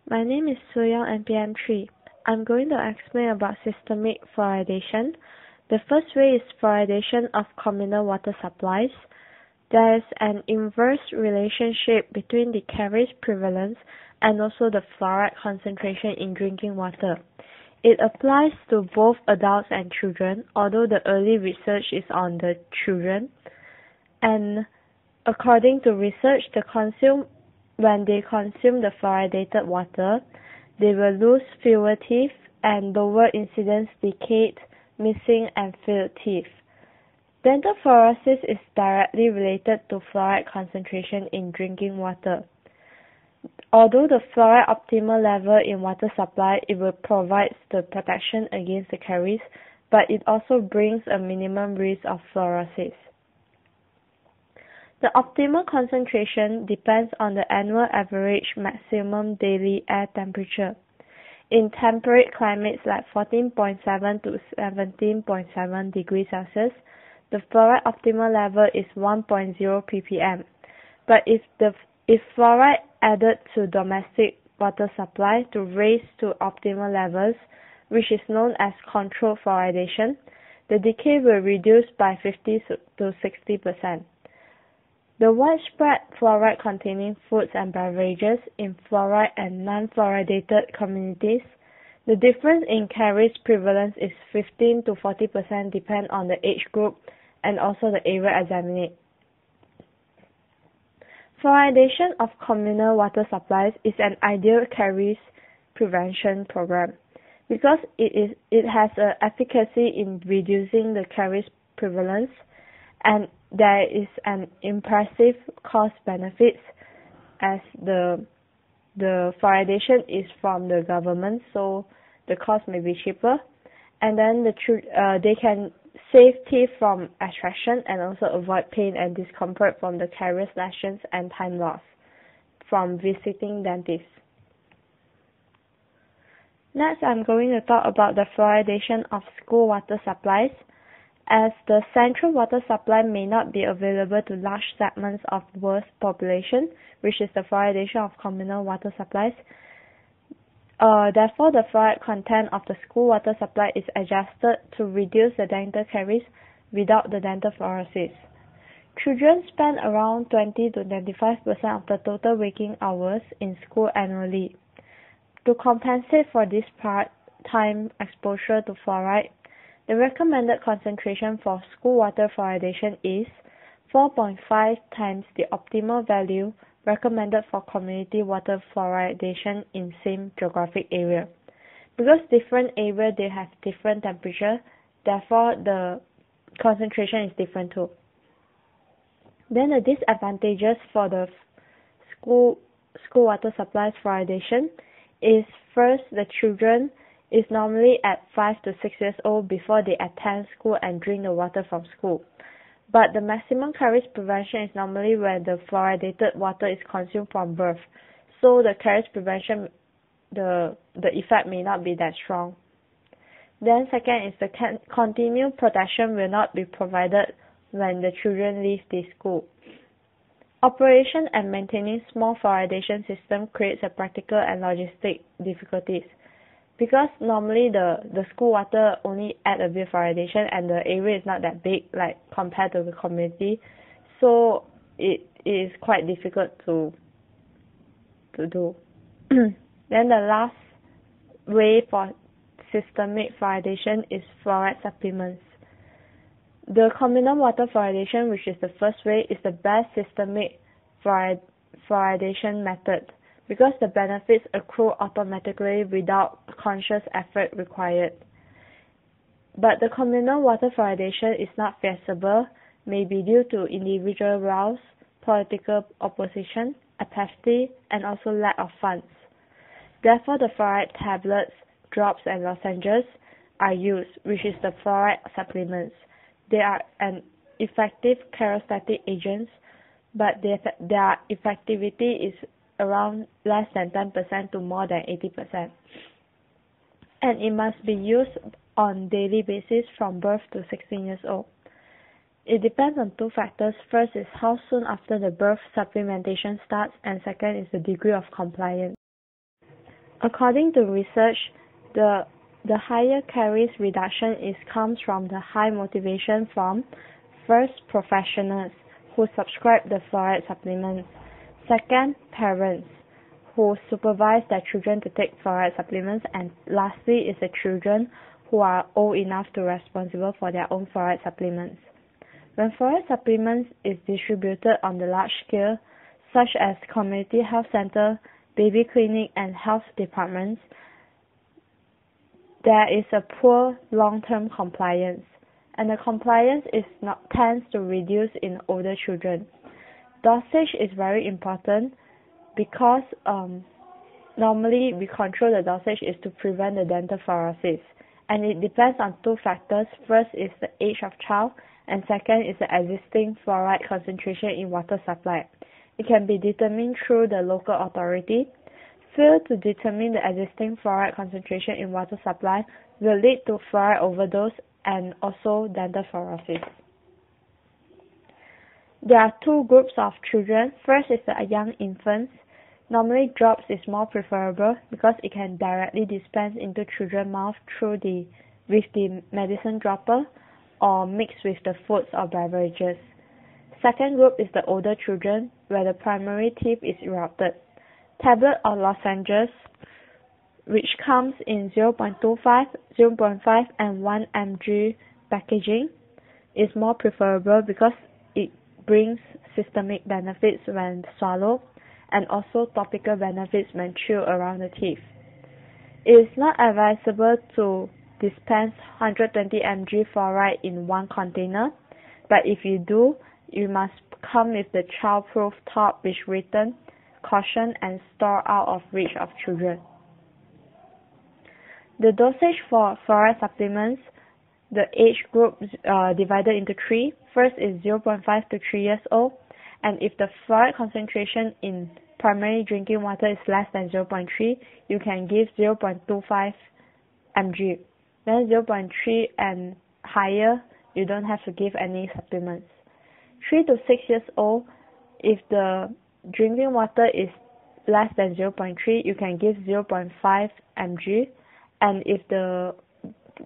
My name is Suyong NPM3. I'm going to explain about systemic fluoridation. The first way is fluoridation of communal water supplies. There is an inverse relationship between the caries prevalence and also the fluoride concentration in drinking water. It applies to both adults and children, although the early research is on the children. And according to research, when they consume the fluoridated water, they will lose fewer teeth and lower incidence decayed, missing, and failed teeth. Dental fluorosis is directly related to fluoride concentration in drinking water. Although the fluoride optimal level in water supply, it will provide the protection against the caries, but it also brings a minimum risk of fluorosis. The optimal concentration depends on the annual average maximum daily air temperature. In temperate climates like 14.7 to 17.7 degrees Celsius, the fluoride optimal level is 1.0 ppm. But if fluoride added to domestic water supply to raise to optimal levels, which is known as controlled fluoridation, the decay will reduce by 50 to 60%. The widespread fluoride-containing foods and beverages in fluoride and non-fluoridated communities, the difference in caries prevalence is 15 to 40% depend on the age group and also the area examined. Fluoridation of communal water supplies is an ideal caries prevention program because it has an efficacy in reducing the caries prevalence, and there is an impressive cost benefits as the fluoridation is from the government, so the cost may be cheaper, and then they can save teeth from extraction and also avoid pain and discomfort from the carious lesions and time loss from visiting dentists. Next, I'm going to talk about the fluoridation of school water supplies. As the central water supply may not be available to large segments of the world's population, which is the fluoridation of communal water supplies, therefore the fluoride content of the school water supply is adjusted to reduce the dental caries without the dental fluorosis. Children spend around 20 to 25% of the total waking hours in school annually. To compensate for this part-time exposure to fluoride, the recommended concentration for school water fluoridation is 4.5 times the optimal value recommended for community water fluoridation in same geographic area. Because different areas they have different temperature, therefore the concentration is different too. Then the disadvantages for the school water supplies fluoridation is first, the children is normally at 5 to 6 years old before they attend school and drink the water from school. But the maximum caries prevention is normally when the fluoridated water is consumed from birth. So the caries prevention, the effect may not be that strong. Then second is the continued protection will not be provided when the children leave the school. Operation and maintaining small fluoridation system creates a practical and logistic difficulties. Because normally the school water only add a bit of fluoridation and the area is not that big like compared to the community, so it is quite difficult to do. Then the last way for systemic fluoridation is fluoride supplements. The communal water fluoridation, which is the first way, is the best systemic fluoridation method, because the benefits accrue automatically without conscious effort required. But the communal water fluoridation is not feasible, may be due to individual rows, political opposition, apathy, and also lack of funds. Therefore, the fluoride tablets, drops, and lozenges are used, which is the fluoride supplements. They are an effective cholestatic agents, but their effectivity is around less than 10% to more than 80%. And it must be used on daily basis from birth to 16 years old. It depends on two factors. First is how soon after the birth supplementation starts, and second is the degree of compliance. According to research, the higher caries reduction comes from the high motivation from first professionals who subscribe the fluoride supplements, second parents who supervise their children to take fluoride supplements, and lastly is the children who are old enough to be responsible for their own fluoride supplements. When fluoride supplements is distributed on the large scale, such as community health center, baby clinic, and health departments, there is a poor long-term compliance, and the compliance tends to reduce in older children. Dosage is very important because normally we control the dosage is to prevent the dental fluorosis, and it depends on two factors. First is the age of child, and second is the existing fluoride concentration in water supply. It can be determined through the local authority. Fail to determine the existing fluoride concentration in water supply will lead to fluoride overdose and also dental fluorosis. There are two groups of children. First is the young infants. Normally drops is more preferable because it can directly dispense into children's mouth with the medicine dropper or mixed with the foods or beverages. Second group is the older children where the primary teeth is erupted. Tablet or lozenges, which comes in 0.25, 0.5 and 1 mg packaging, is more preferable because it brings systemic benefits when swallowed and also topical benefits when chewed around the teeth. It is not advisable to dispense 120 mg fluoride in one container, but if you do, you must come with the child-proof top which written caution and store out of reach of children. The dosage for fluoride supplements, the age group divided into three. First is 0.5 to 3 years old, and if the fluoride concentration in primary drinking water is less than 0.3, you can give 0.25 mg. Then 0.3 and higher, you don't have to give any supplements. 3 to 6 years old, if the drinking water is less than 0.3, you can give 0.5 mg, and if the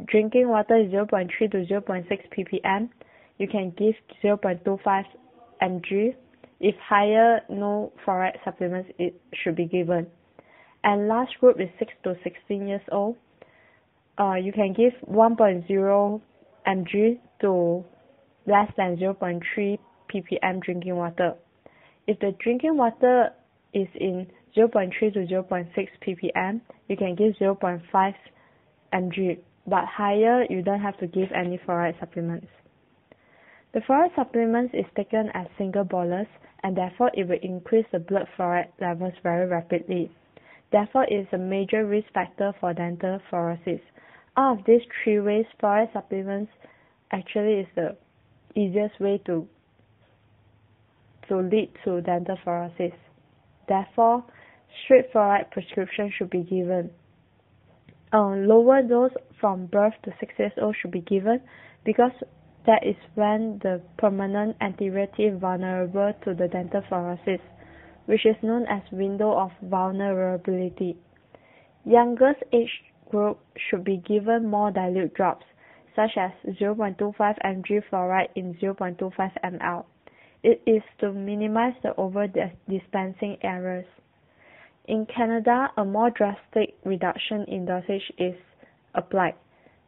drinking water is 0.3 to 0.6 ppm, you can give 0.25 mg. If higher, no fluoride supplements should be given. And last group is 6 to 16 years old. You can give 1.0 mg to less than 0.3 ppm drinking water. If the drinking water is in 0.3 to 0.6 ppm, you can give 0.5 mg, but higher you don't have to give any fluoride supplements. The fluoride supplements is taken as single bolus, and therefore it will increase the blood fluoride levels very rapidly. Therefore, it is a major risk factor for dental fluorosis. Out of these three ways, fluoride supplements actually is the easiest way to lead to dental fluorosis. Therefore, strict fluoride prescription should be given. Lower dose from birth to 6 years old should be given because that is when the permanent anterior teeth vulnerable to the dental fluorosis, which is known as window of vulnerability. Youngest age group should be given more dilute drops, such as 0.25 mg fluoride in 0.25 ml. It is to minimize the over-dispensing errors. In Canada, a more drastic reduction in dosage is applied.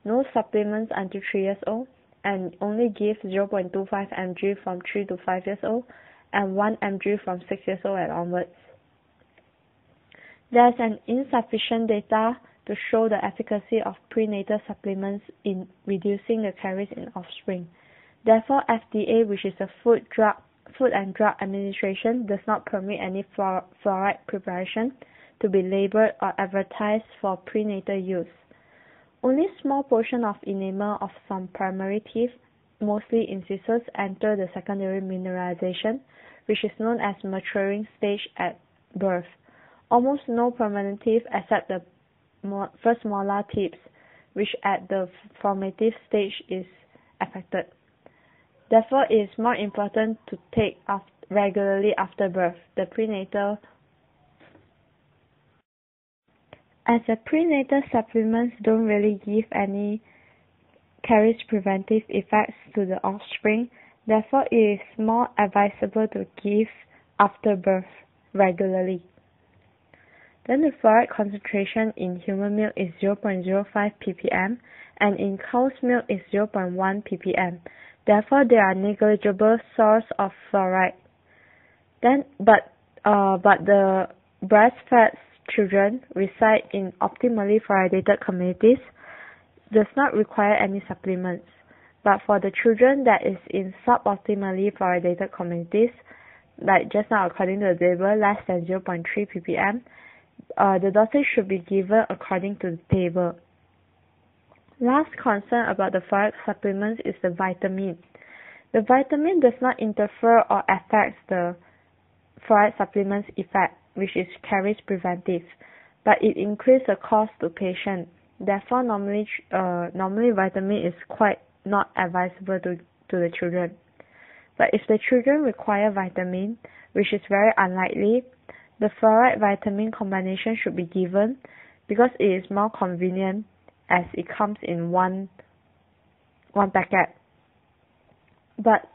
No supplements until 3 years old, and only give 0.25 mg from 3 to 5 years old and 1 mg from 6 years old and onwards. There is an insufficient data to show the efficacy of prenatal supplements in reducing the caries in offspring. Therefore, FDA, which is the Food and Drug Administration, does not permit any fluoride preparation to be labeled or advertised for prenatal use. Only small portion of enamel of some primary teeth, mostly incisors, enter the secondary mineralization, which is known as maturing stage at birth. Almost no permanent teeth except the first molar tips, which at the formative stage is affected. Therefore, it is more important to take regularly after birth the prenatal As the prenatal supplements don't really give any caries preventive effects to the offspring, therefore it is more advisable to give after birth regularly. Then the fluoride concentration in human milk is 0.05 ppm and in cow's milk is 0.1 ppm. Therefore, they are negligible source of fluoride. But the breastfed children reside in optimally fluoridated communities does not require any supplements. But for the children that is in suboptimally fluoridated communities, like just now according to the table, less than 0.3 ppm, the dosage should be given according to the table. Last concern about the fluoride supplements is the vitamin. The vitamin does not interfere or affect the fluoride supplements effect, which is caries preventive, but it increases the cost to patient. Therefore, normally vitamin is quite not advisable to the children. But if the children require vitamin, which is very unlikely, the fluoride vitamin combination should be given because it is more convenient as it comes in one packet. But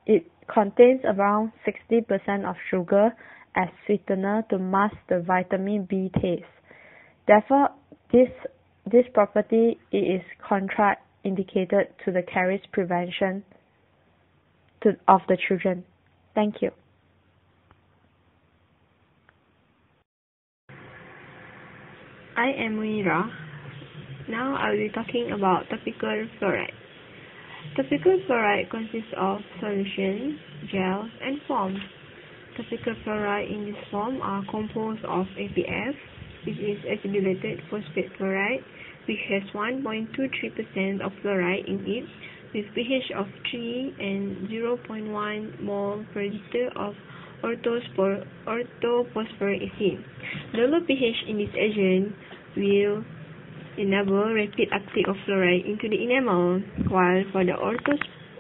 it contains around 60% of sugar as sweetener to mask the vitamin B taste. Therefore, this property is contraindicated to the caries prevention of the children. Thank you. I am Munira. Now I will be talking about topical fluoride. Topical fluoride consists of solution, gel, and foam. Topical fluoride in this form are composed of APF, which is acidulated phosphate fluoride, which has 1.23% of fluoride in it, with pH of 3 and 0.1 mole per liter of orthophosphoric acid. The low pH in this agent will enable rapid uptake of fluoride into the enamel, while for the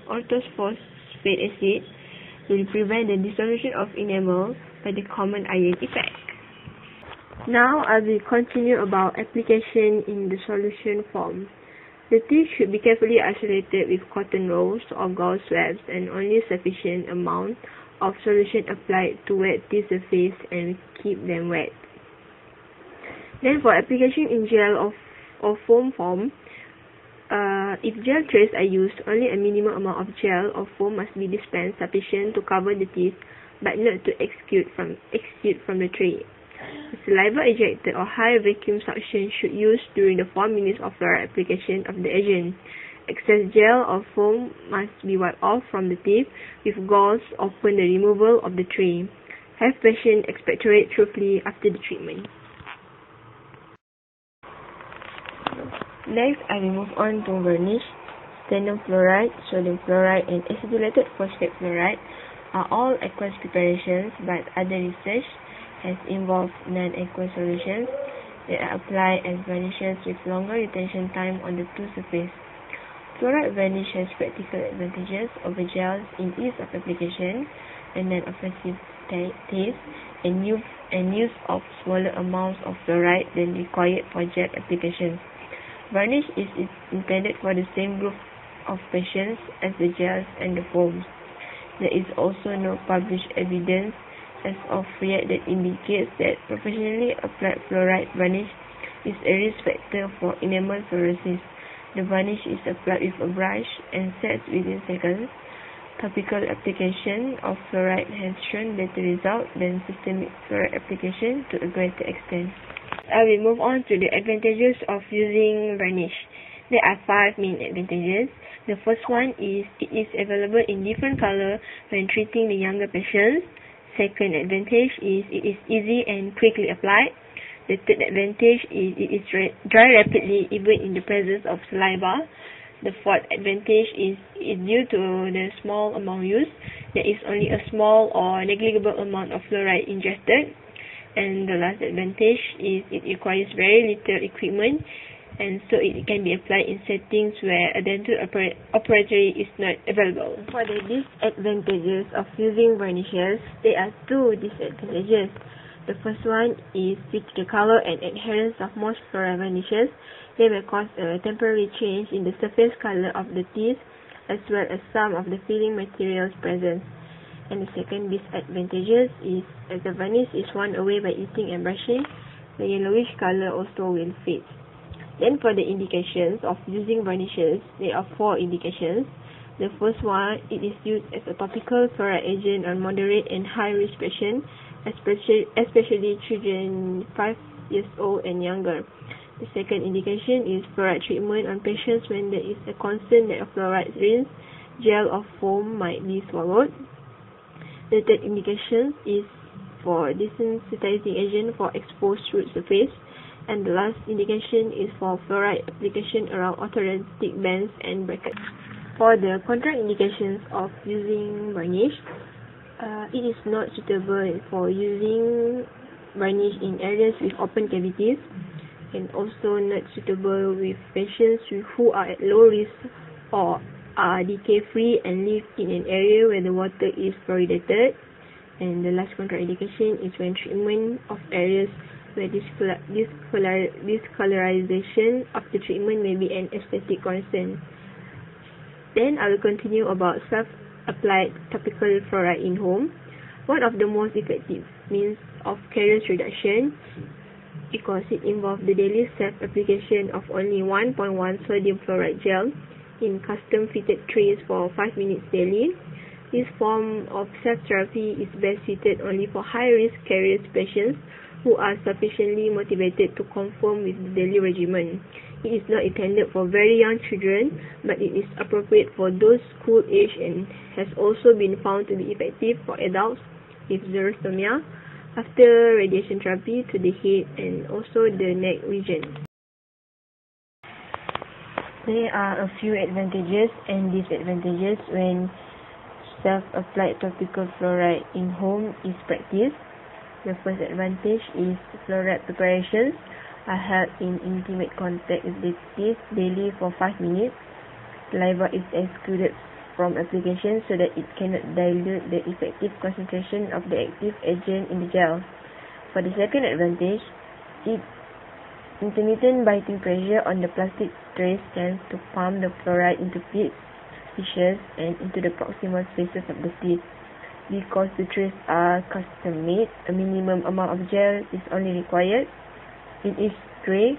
orthophosphate acid will prevent the dissolution of enamel by the common iron effect. Now I will continue about application in the solution form. The teeth should be carefully isolated with cotton rolls or gauze swabs and only sufficient amount of solution applied to wet teeth surface and keep them wet. Then for application in gel or foam form, if gel trays are used, only a minimum amount of gel or foam must be dispensed sufficient to cover the teeth but not to exude from the tray. Saliva ejected or high vacuum suction should use during the 4 minutes of fluoride application of the agent. Excess gel or foam must be wiped off from the teeth with gauze upon the removal of the tray. Have patient expectorate thoroughly after the treatment. Next, I will move on to varnish. Stannum fluoride, sodium fluoride, and acidulated phosphate fluoride are all aqueous preparations, but other research has involved non-aqueous solutions that are applied as varnishes with longer retention time on the tooth surface. Fluoride varnish has practical advantages over gels in ease of application and non-offensive taste and use of smaller amounts of fluoride than required for gel applications. Varnish is intended for the same group of patients as the gels and the foams. There is also no published evidence as of yet that indicates that professionally applied fluoride varnish is a risk factor for enamel fluorosis. The varnish is applied with a brush and sets within seconds. Topical application of fluoride has shown better results than systemic fluoride application to a greater extent. I will move on to the advantages of using varnish. There are 5 main advantages. The first one is it is available in different color when treating the younger patients. Second advantage is it is easy and quickly applied. The third advantage is it is dry rapidly even in the presence of saliva. The fourth advantage is due to the small amount used. There is only a small or negligible amount of fluoride ingested. And the last advantage is it requires very little equipment, and so it can be applied in settings where a dental operatory is not available. For the disadvantages of using varnishes, there are 2 disadvantages. The first one is due to the color and adherence of most fluoride varnishes. They may cause a temporary change in the surface color of the teeth as well as some of the filling materials present. And the second disadvantages is as the varnish is worn away by eating and brushing, the yellowish color also will fade. Then for the indications of using varnishes, there are 4 indications. The first one, it is used as a topical fluoride agent on moderate and high risk patients, especially children 5 years old and younger. The second indication is fluoride treatment on patients when there is a concern that a fluoride rinse, gel or foam might be swallowed. The third indication is for desensitizing agent for exposed root surface. And the last indication is for fluoride application around orthodontic bands and brackets. For the contraindications of using varnish, it is not suitable for using varnish in areas with open cavities, and also not suitable with patients who are at low risk or are decay-free and live in an area where the water is fluoridated. And the last contraindication is when treatment of areas where discolorization of the treatment may be an aesthetic concern. Then I will continue about self-applied topical fluoride in home. One of the most effective means of caries reduction, because it involves the daily self-application of only 1.1 sodium fluoride gel in custom-fitted trays for 5 minutes daily. This form of self-therapy is best suited only for high-risk caries patients who are sufficiently motivated to conform with the daily regimen. It is not intended for very young children, but it is appropriate for those school age and has also been found to be effective for adults with xerostomia after radiation therapy to the head and also the neck region. There are a few advantages and disadvantages when self-applied topical fluoride in home is practiced. The first advantage is fluoride preparations are held in intimate contact with the teeth daily for 5 minutes. Saliva is excluded from application so that it cannot dilute the effective concentration of the active agent in the gel. For the second advantage, intermittent biting pressure on the plastic trays tends to pump the fluoride into pits, fissures, and into the proximal spaces of the teeth. Because the trays are custom-made, a minimum amount of gel is only required in each tray,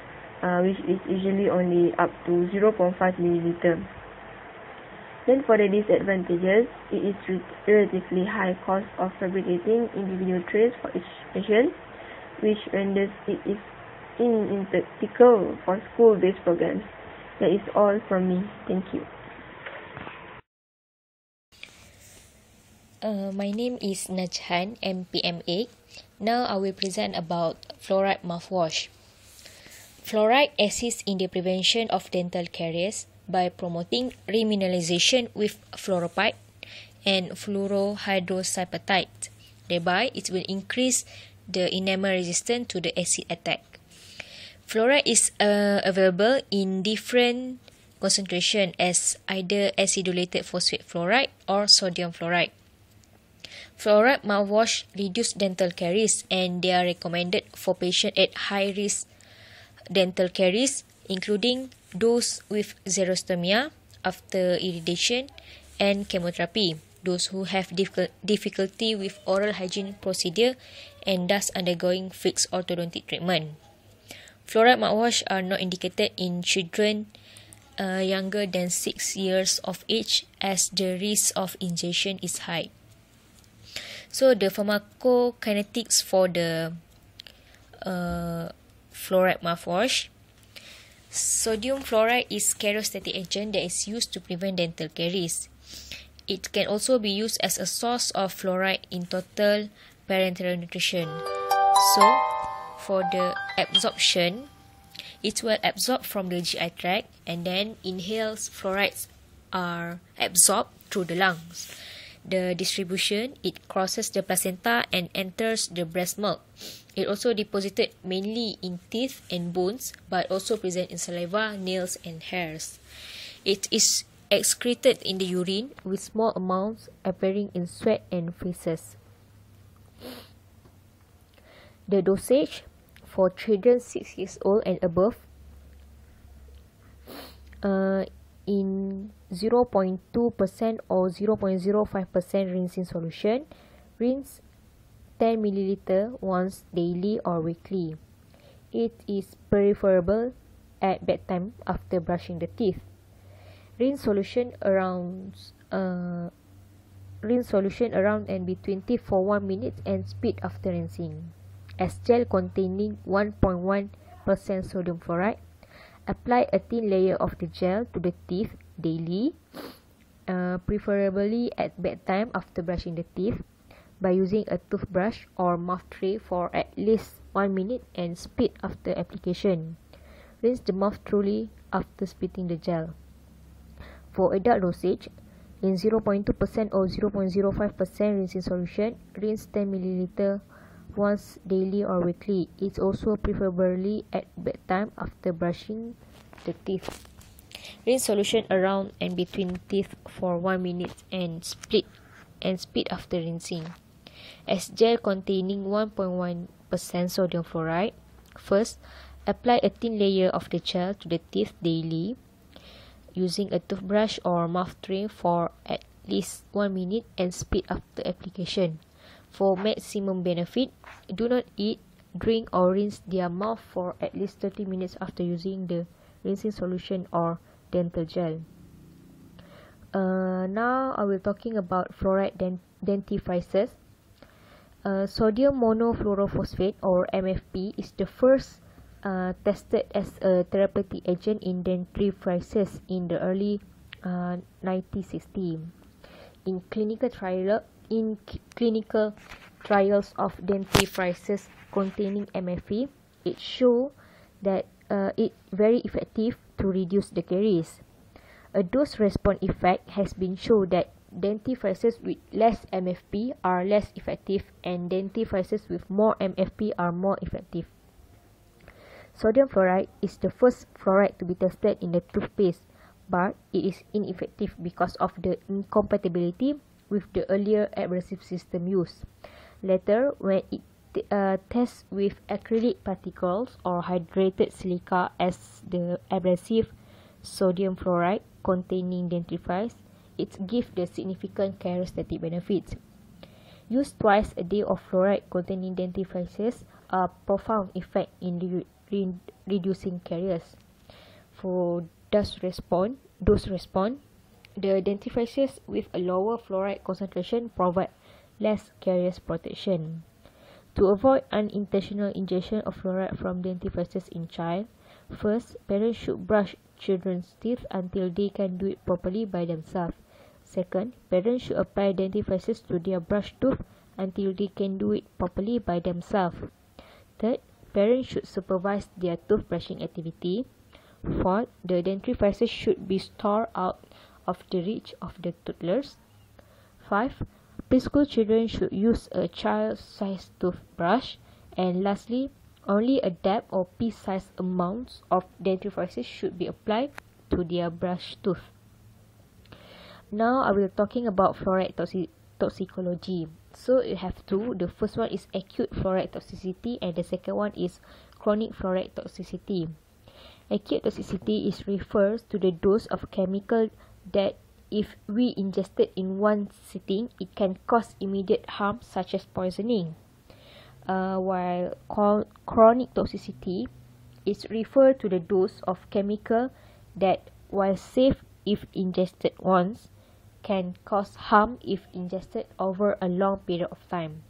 which is usually only up to 0.5 ml. Then for the disadvantages, it is relatively high cost of fabricating individual trays for each patient, which renders it is impractical for school-based programs. That is all from me. Thank you. My name is Najhan, MPM8. Now I will present about fluoride mouthwash. Fluoride assists in the prevention of dental caries by promoting remineralization with fluoropite and fluorohydrosyapatite. Thereby, it will increase the enamel resistance to the acid attack. Fluoride is available in different concentration as either acidulated phosphate fluoride or sodium fluoride. Fluoride mouthwash reduce dental caries, and they are recommended for patients at high risk dental caries, including those with xerostomia after irradiation and chemotherapy, those who have difficulty with oral hygiene procedure and thus undergoing fixed orthodontic treatment. Fluoride mouthwash are not indicated in children younger than 6 years of age, as the risk of ingestion is high. So the pharmacokinetics for the fluoride mouthwash. Sodium fluoride is karyostatic agent that is used to prevent dental caries. It can also be used as a source of fluoride in total parenteral nutrition. So for the absorption, it will absorb from the GI tract, and then inhaled fluorides are absorbed through the lungs. The distribution, it crosses the placenta and enters the breast milk. It also deposited mainly in teeth and bones, but also present in saliva, nails and hairs. It is excreted in the urine with small amounts appearing in sweat and feces. The dosage for children 6 years old and above in 0.2% or 0.05% rinsing solution. Rinse 10 ml once daily or weekly. It is preferable at bedtime after brushing the teeth. Rinse solution around and between teeth for 1 minute and spit after rinsing. As gel containing 1.1% sodium fluoride, apply a thin layer of the gel to the teeth daily, preferably at bedtime after brushing the teeth, by using a toothbrush or mouth tray for at least 1 minute and spit after application. Rinse the mouth thoroughly after spitting the gel. For adult dosage, in 0.2% or 0.05% rinsing solution, rinse 10 ml once daily or weekly. It's also preferably at bedtime after brushing the teeth. Rinse solution around and between teeth for 1 minute and spit after rinsing. As gel containing 1.1% sodium fluoride, first, apply a thin layer of the gel to the teeth daily, using a toothbrush or mouth tray for at least 1 minute and spit after application. For maximum benefit, do not eat, drink or rinse their mouth for at least 30 minutes after using the rinsing solution or dental gel. Now I will talking about fluoride dentifrices. Sodium monofluorophosphate or MFP is the first tested as a therapeutic agent in dentifrices in the early 1960s. In clinical trials of dentifrices containing MFP, it showed that it very effective to reduce the caries. A dose-response effect has been shown that dentifrices with less MFP are less effective and dentifrices with more MFP are more effective. Sodium fluoride is the first fluoride to be tested in the toothpaste, but it is ineffective because of the incompatibility with the earlier abrasive system used. Later, when it tests with acrylic particles or hydrated silica as the abrasive sodium fluoride containing dentifrice, it gives the significant characteristic benefits. Use twice a day of fluoride containing dentifrices a profound effect in reducing caries. For dose response, the dentifrices with a lower fluoride concentration provide less caries protection. To avoid unintentional ingestion of fluoride from dentifrices in child, first, parents should brush children's teeth until they can do it properly by themselves. Second, parents should apply dentifrices to their brush tooth until they can do it properly by themselves. Third, parents should supervise their toothbrushing activity. Fourth, the dentifrices should be stored out of the reach of the toddlers. 5. Preschool children should use a child-sized toothbrush. And lastly, only a dab or pea-sized amounts of dentifrices should be applied to their brush tooth. Now I will talking about fluoride toxicology. So you have two. The first one is acute fluoride toxicity and the second one is chronic fluoride toxicity. Acute toxicity is refers to the dose of chemical that if we ingested in one sitting, it can cause immediate harm such as poisoning. While chronic toxicity is referred to the dose of chemical that, while safe if ingested once, can cause harm if ingested over a long period of time.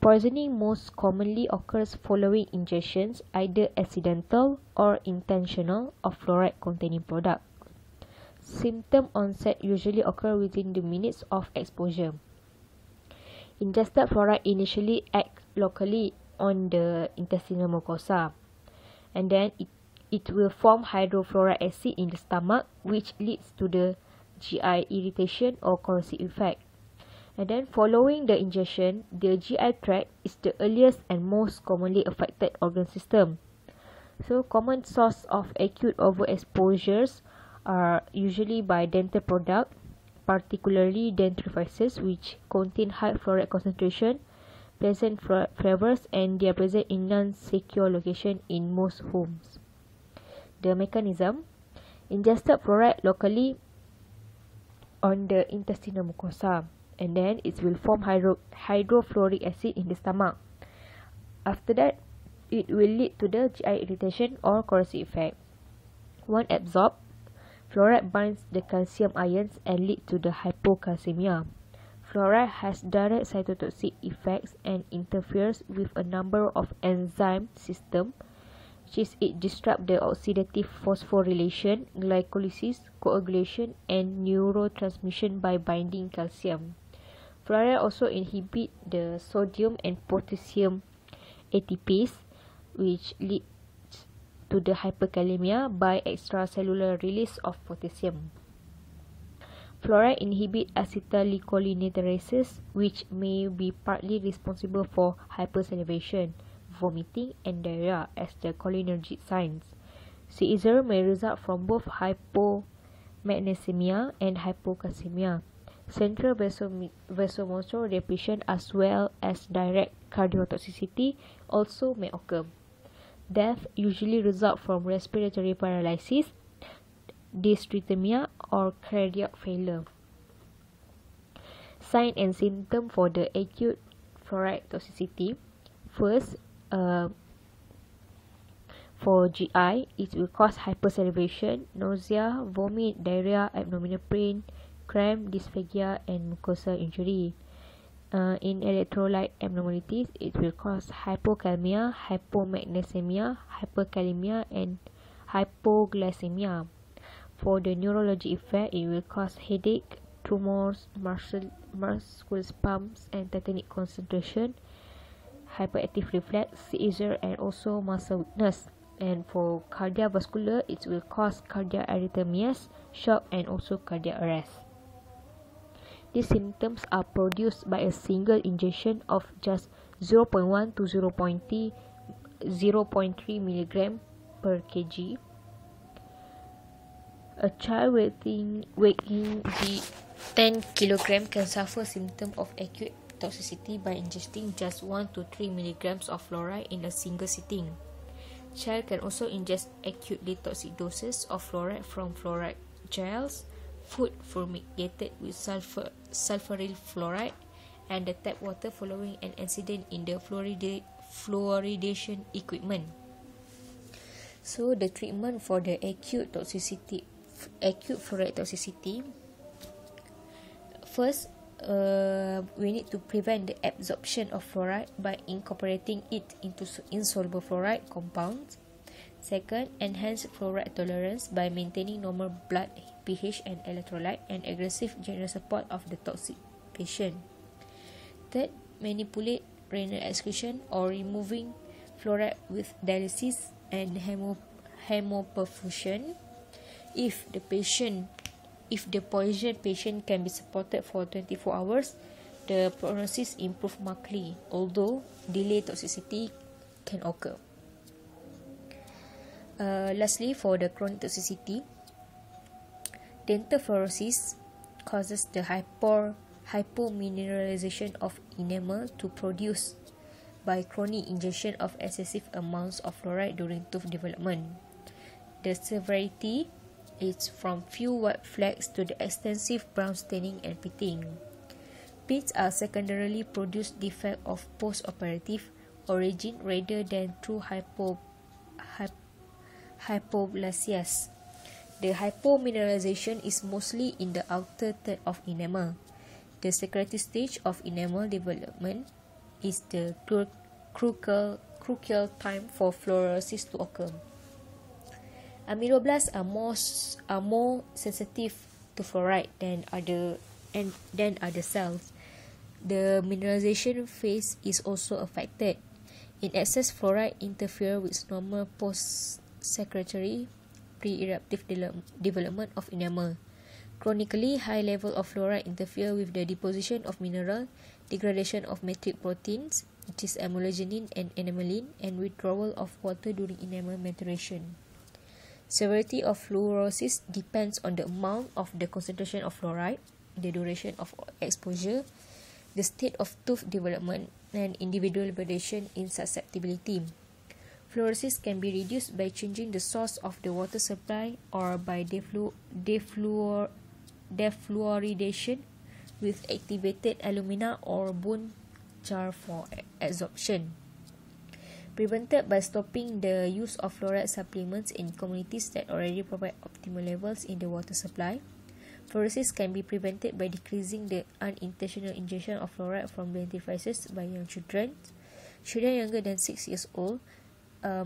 Poisoning most commonly occurs following ingestions, either accidental or intentional, of fluoride-containing product. Symptom onset usually occur within the minutes of exposure. Ingested fluoride initially acts locally on the intestinal mucosa, and then it will form hydrofluoric acid in the stomach, which leads to the GI irritation or corrosive effect. And then following the ingestion, the GI tract is the earliest and most commonly affected organ system. So common source of acute overexposures are usually by dental product, particularly dentifrices which contain high fluoride concentration, pleasant flavors, and they are present in non-secure location in most homes. The mechanism: ingested fluoride locally on the intestinal mucosa, and then it will form hydrofluoric acid in the stomach. After that, it will lead to the GI irritation or corrosive effect. When absorbed, fluoride binds the calcium ions and lead to the hypocalcemia. Fluoride has direct cytotoxic effects and interferes with a number of enzyme systems, which is it disrupts the oxidative phosphorylation, glycolysis, coagulation, and neurotransmission by binding calcium. Fluoride also inhibits the sodium and potassium ATPase, which leads to the hyperkalemia by extracellular release of potassium. Fluoride inhibits acetylcholinesterases, which may be partly responsible for hypersalivation, vomiting, and diarrhea as the cholinergic signs. Seizure may result from both hypomagnesemia and hypocalcemia. Central vasomotor depression as well as direct cardiotoxicity also may occur. Death usually results from respiratory paralysis, dysrhythmia, or cardiac failure. Sign and symptom for the acute fluoride toxicity. First, for GI, it will cause hypersalivation, nausea, vomit, diarrhea, abdominal pain, cramp, dysphagia, and mucosal injury. In electrolyte abnormalities, it will cause hypokalemia, hypomagnesemia, hyperkalemia, and hypoglycemia. For the neurology effect, it will cause headache, tremors, muscle spasms, and tetanic concentration, hyperactive reflex, seizure, and also muscle weakness. And for cardiovascular, it will cause cardiac arrhythmias, shock, and also cardiac arrest. These symptoms are produced by a single injection of just 0.1 to 0.3 mg per kg. A child weighing 10 kg can suffer symptoms of acute toxicity by ingesting just 1 to 3 mg of fluoride in a single sitting. Child can also ingest acutely toxic doses of fluoride from fluoride gels, food fumigated with sulfuryl fluoride, and the tap water following an incident in the fluoridation equipment. So the treatment for the acute fluoride toxicity. First, we need to prevent the absorption of fluoride by incorporating it into insoluble fluoride compounds. Second, enhance fluoride tolerance by maintaining normal blood pH and electrolyte and aggressive general support of the toxic patient. Third, manipulate renal excretion or removing fluoride with dialysis and hemoperfusion. If the poisoned patient can be supported for 24 hours, the prognosis improves markedly, although delayed toxicity can occur. Lastly, for the chronic toxicity, dental fluorosis causes the hypomineralization of enamel to produce by chronic ingestion of excessive amounts of fluoride during tooth development. The severity is from few white flecks to the extensive brown staining and pitting. Pits are secondarily produced defect of post-operative origin rather than through hypoplasias. The hypomineralization is mostly in the outer third of enamel. The secretive stage of enamel development is the crucial time for fluorosis to occur. Ameloblasts are more sensitive to fluoride than other cells. The mineralization phase is also affected. In excess, fluoride interferes with normal post-secretory pre-eruptive development of enamel. Chronically, high level of fluoride interfere with the deposition of mineral, degradation of matrix proteins, which is amylogenin and enamelin, and withdrawal of water during enamel maturation. Severity of fluorosis depends on the amount of the concentration of fluoride, the duration of exposure, the state of tooth development, and individual variation in susceptibility. Fluorosis can be reduced by changing the source of the water supply or by defluoridation with activated alumina or bone char for adsorption. Prevented by stopping the use of fluoride supplements in communities that already provide optimal levels in the water supply. Fluorosis can be prevented by decreasing the unintentional ingestion of fluoride from dentifrices by young children. Children younger than 6 years old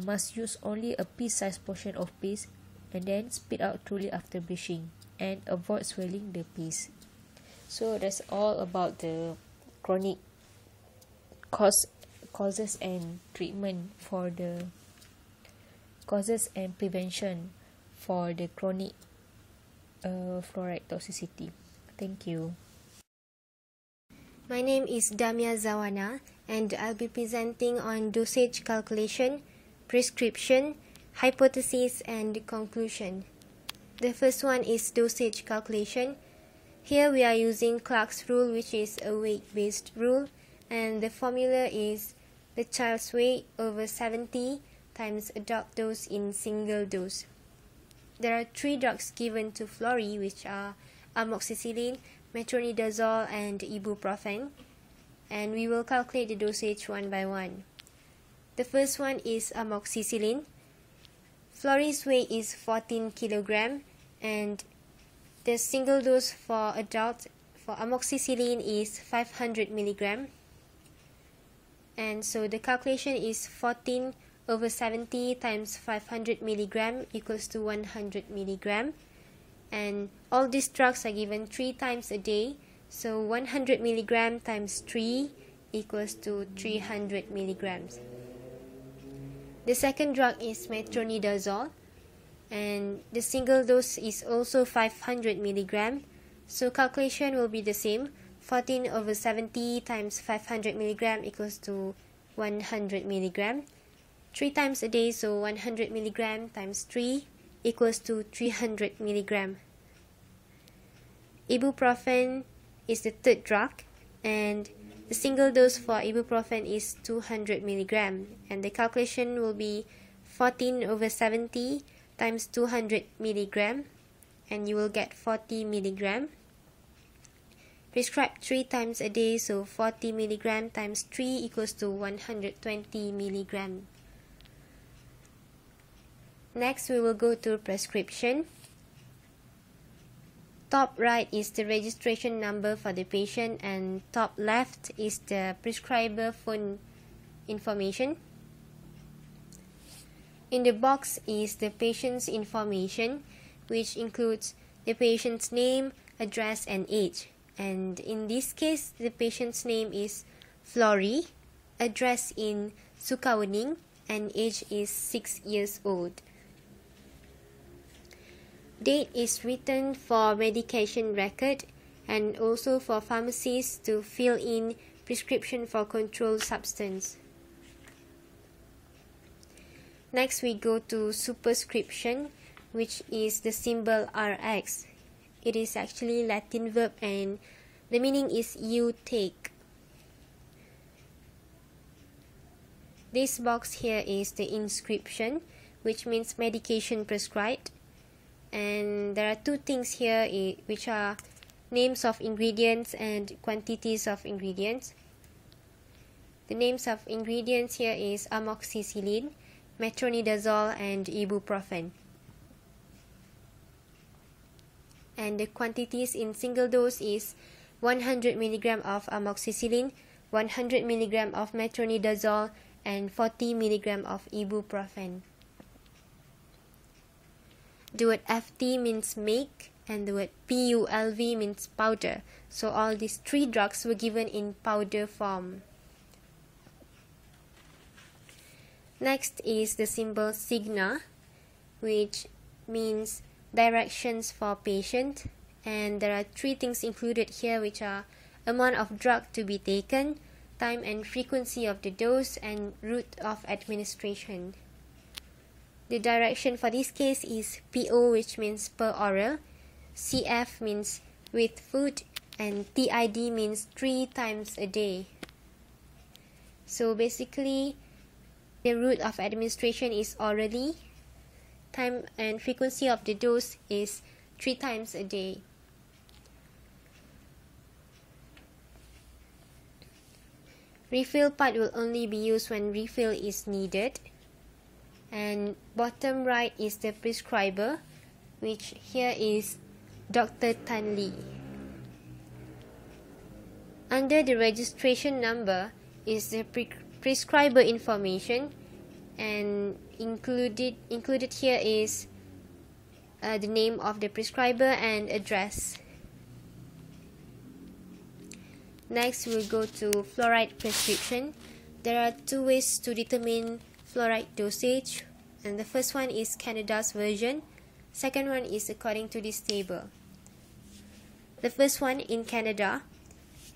must use only a pea-sized portion of paste and then spit out thoroughly after brushing and avoid swallowing the paste. So that's all about the chronic causes and treatment for the causes and prevention for the chronic fluoride toxicity. Thank you. My name is Damia Zawana and I'll be presenting on dosage calculation, prescription, hypothesis and conclusion. The first one is dosage calculation. Here we are using Clark's rule, which is a weight-based rule, and the formula is the child's weight over 70 times adult dose in single dose. There are 3 drugs given to flouride, which are amoxicillin, metronidazole and ibuprofen, and we will calculate the dosage one by one. The first one is amoxicillin. Flouride's weight is 14 kg and the single dose for adult for amoxicillin is 500 mg. And so the calculation is 14 over 70 times 500 mg equals to 100 mg. And all these drugs are given 3 times a day. So 100 mg times 3 equals to 300 mg. The second drug is metronidazole. And the single dose is also 500 mg. So calculation will be the same. 14 over 70 times 500 mg equals to 100 mg. 3 times a day, so 100 mg times 3 equals to 300 mg. Ibuprofen is the third drug, and the single dose for ibuprofen is 200 mg. And the calculation will be 14 over 70 times 200 mg, and you will get 40 mg. Prescribed 3 times a day, so 40 mg times 3 equals to 120 mg. Next, we will go to prescription. Top right is the registration number for the patient, and top left is the prescriber phone information. In the box is the patient's information, which includes the patient's name, address, and age. And in this case, the patient's name is Flory, address in Sukawening, and age is 6 years old. Date is written for medication record and also for pharmacists to fill in prescription for controlled substance. Next, we go to superscription, which is the symbol RX. It is actually Latin verb and the meaning is you take. This box here is the inscription, which means medication prescribed. And there are 2 things here which are names of ingredients and quantities of ingredients. The names of ingredients here is amoxicillin, metronidazole, and ibuprofen. And the quantities in single dose is 100 mg of amoxicillin, 100 mg of metronidazole, and 40 mg of ibuprofen. The word FT means make, and the word PULV means powder. So all these 3 drugs were given in powder form. Next is the symbol signa, which means directions for patient. And there are 3 things included here, which are amount of drug to be taken, time and frequency of the dose, and route of administration. The direction for this case is PO, which means per oral, CF means with food, and TID means 3 times a day. So basically, the route of administration is orally. Time and frequency of the dose is 3 times a day. Refill part will only be used when refill is needed. And bottom right is the prescriber, which here is Dr. Tan Lee. Under the registration number is the prescriber information, and included here is the name of the prescriber and address. Next, we'll go to fluoride prescription. There are 2 ways to determine fluoride dosage, and the first one is Canada's version. Second one is according to this table. The first one in Canada,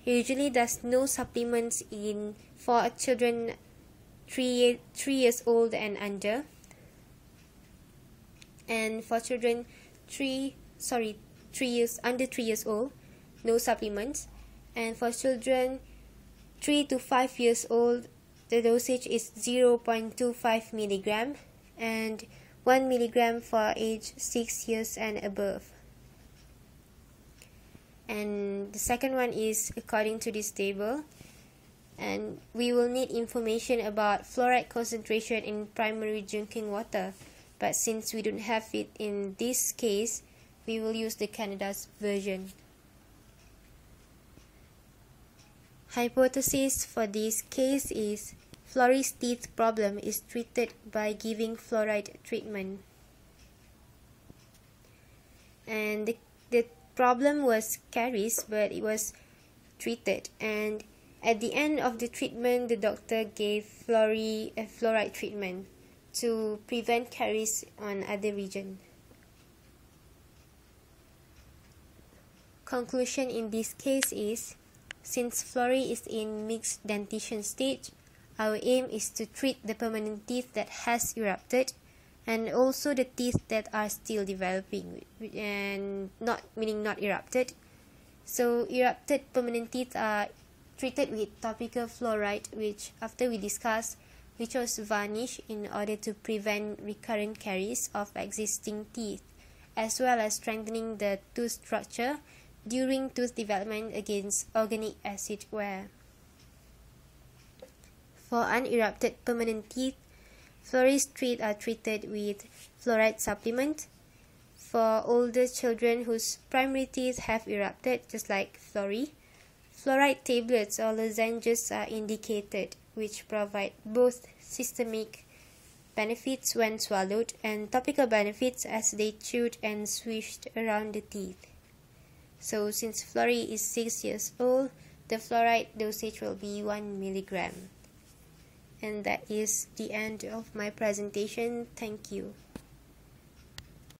usually there's no supplements in for children 3 years old and under, and for children under 3 years old, no supplements, and for children 3 to 5 years old, the dosage is 0.25 milligram and 1 milligram for age 6 years and above. And the second one is according to this table, and we will need information about fluoride concentration in primary drinking water, but since we don't have it in this case, we will use the Canada's version. Hypothesis for this case is Florie's teeth problem is treated by giving fluoride treatment, and the problem was caries, but it was treated, and at the end of the treatment, the doctor gave Florie a fluoride treatment to prevent caries on other region. Conclusion in this case is, since Florie is in mixed dentition stage, our aim is to treat the permanent teeth that has erupted, and also the teeth that are still developing and not erupted. So erupted permanent teeth are treated with topical fluoride, which after we discussed, we chose varnish in order to prevent recurrent caries of existing teeth, as well as strengthening the tooth structure during tooth development against organic acid wear. For unerupted permanent teeth, Florie's teeth are treated with fluoride supplement. For older children whose primary teeth have erupted, just like Florie, fluoride tablets or lozenges are indicated, which provide both systemic benefits when swallowed and topical benefits as they chewed and swished around the teeth. So since Florie is 6 years old, the fluoride dosage will be 1 milligram. And that is the end of my presentation. Thank you.